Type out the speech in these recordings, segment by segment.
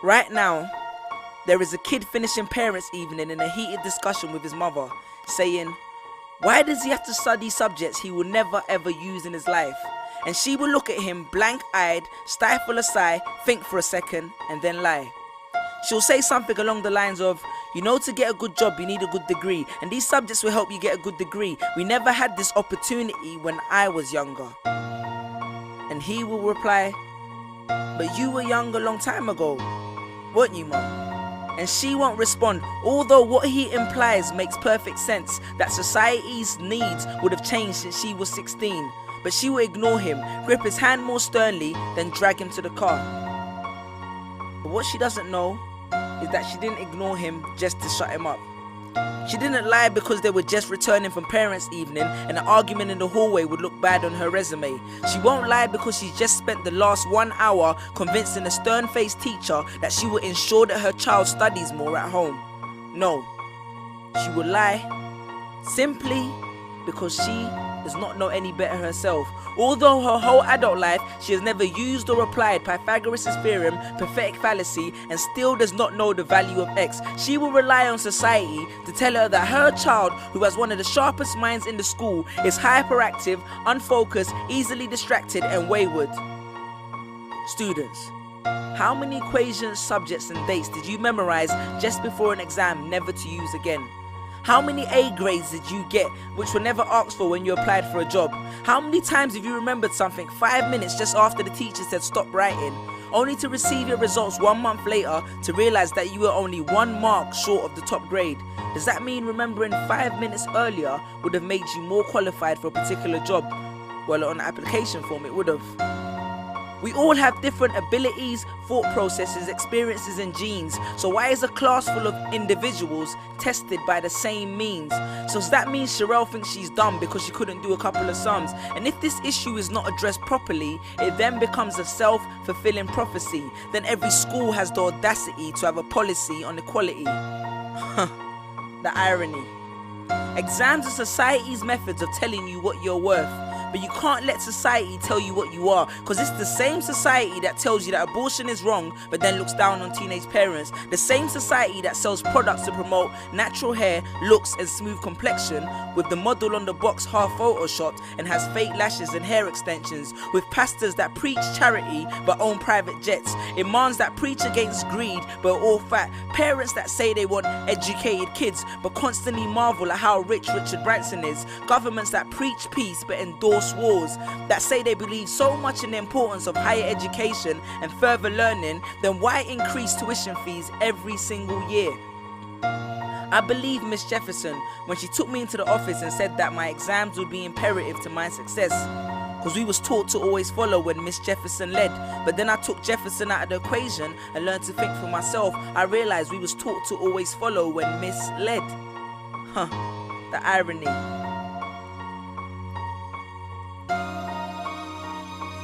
Right now, there is a kid finishing parents' evening in a heated discussion with his mother, saying, why does he have to study subjects he will never ever use in his life? And she will look at him blank-eyed, stifle a sigh, think for a second, and then lie. She'll say something along the lines of, you know, to get a good job you need a good degree, and these subjects will help you get a good degree. We never had this opportunity when I was younger. And he will reply, but you were young a long time ago, weren't you, Mum? And she won't respond, although what he implies makes perfect sense, that society's needs would have changed since she was 16. But she will ignore him, grip his hand more sternly, then drag him to the car. But what she doesn't know is that she didn't ignore him just to shut him up. She didn't lie because they were just returning from parents' evening and an argument in the hallway would look bad on her resume. She won't lie because she's just spent the last 1 hour convincing a stern-faced teacher that she will ensure that her child studies more at home. No, she will lie simply because she does not know any better herself. Although her whole adult life she has never used or applied Pythagoras' theorem, pathetic fallacy, and still does not know the value of x, she will rely on society to tell her that her child, who has one of the sharpest minds in the school, is hyperactive, unfocused, easily distracted, and wayward. Students, how many equations, subjects, and dates did you memorize just before an exam never to use again? How many A grades did you get which were never asked for when you applied for a job? How many times have you remembered something 5 minutes just after the teacher said stop writing, only to receive your results 1 month later to realize that you were only 1 mark short of the top grade? Does that mean remembering 5 minutes earlier would have made you more qualified for a particular job? Well, on the application form it would have. We all have different abilities, thought processes, experiences, and genes. So why is a class full of individuals tested by the same means? So does that mean Sherelle thinks she's dumb because she couldn't do a couple of sums? And if this issue is not addressed properly, it then becomes a self-fulfilling prophecy. Then every school has the audacity to have a policy on equality. The irony. Exams are society's methods of telling you what you're worth. But you can't let society tell you what you are, because it's the same society that tells you that abortion is wrong but then looks down on teenage parents. The same society that sells products to promote natural hair, looks and smooth complexion, with the model on the box half photoshopped and has fake lashes and hair extensions, with pastors that preach charity but own private jets, imams that preach against greed but are all fat, parents that say they want educated kids but constantly marvel at how rich Richard Branson is, governments that preach peace but endorse wars, that say they believe so much in the importance of higher education and further learning, then why increase tuition fees every single year? I believe Miss Jefferson when she took me into the office and said that my exams would be imperative to my success, because we was taught to always follow when Miss Jefferson led. But then I took Jefferson out of the equation and learned to think for myself. I realized we was taught to always follow when Miss led. The irony.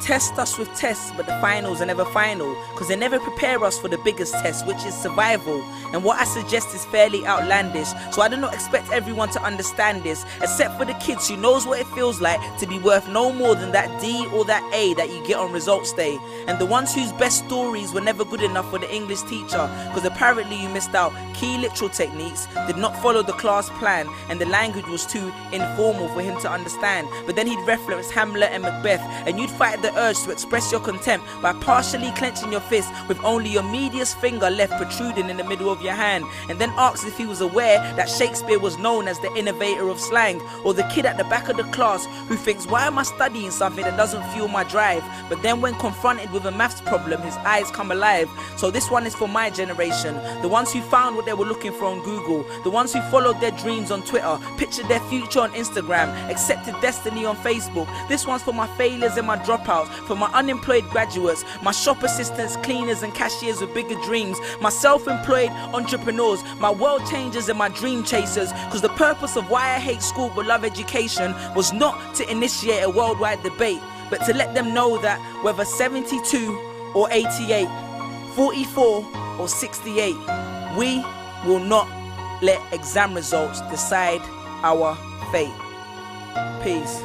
Test us with tests, but the finals are never final, because they never prepare us for the biggest test, which is survival. And what I suggest is fairly outlandish, so I do not expect everyone to understand this, except for the kids who knows what it feels like to be worth no more than that D or that A that you get on results day, and the ones whose best stories were never good enough for the English teacher, because apparently you missed out key literal techniques, did not follow the class plan, and the language was too informal for him to understand. But then he'd reference Hamlet and Macbeth, and you'd fight the urge to express your contempt by partially clenching your fist with only your medius finger left protruding in the middle of your hand, and then asked if he was aware that Shakespeare was known as the innovator of slang. Or the kid at the back of the class who thinks, why am I studying something that doesn't fuel my drive? But then when confronted with a maths problem, his eyes come alive. So this one is for my generation, the ones who found what they were looking for on Google, the ones who followed their dreams on Twitter, pictured their future on Instagram, accepted destiny on Facebook. This one's for my failures and my dropouts, for my unemployed graduates, my shop assistants, cleaners and cashiers with bigger dreams, my self-employed entrepreneurs, my world changers and my dream chasers, because the purpose of why I hate school but love education was not to initiate a worldwide debate, but to let them know that whether 72 or 88, 44 or 68, we will not let exam results decide our fate. Peace.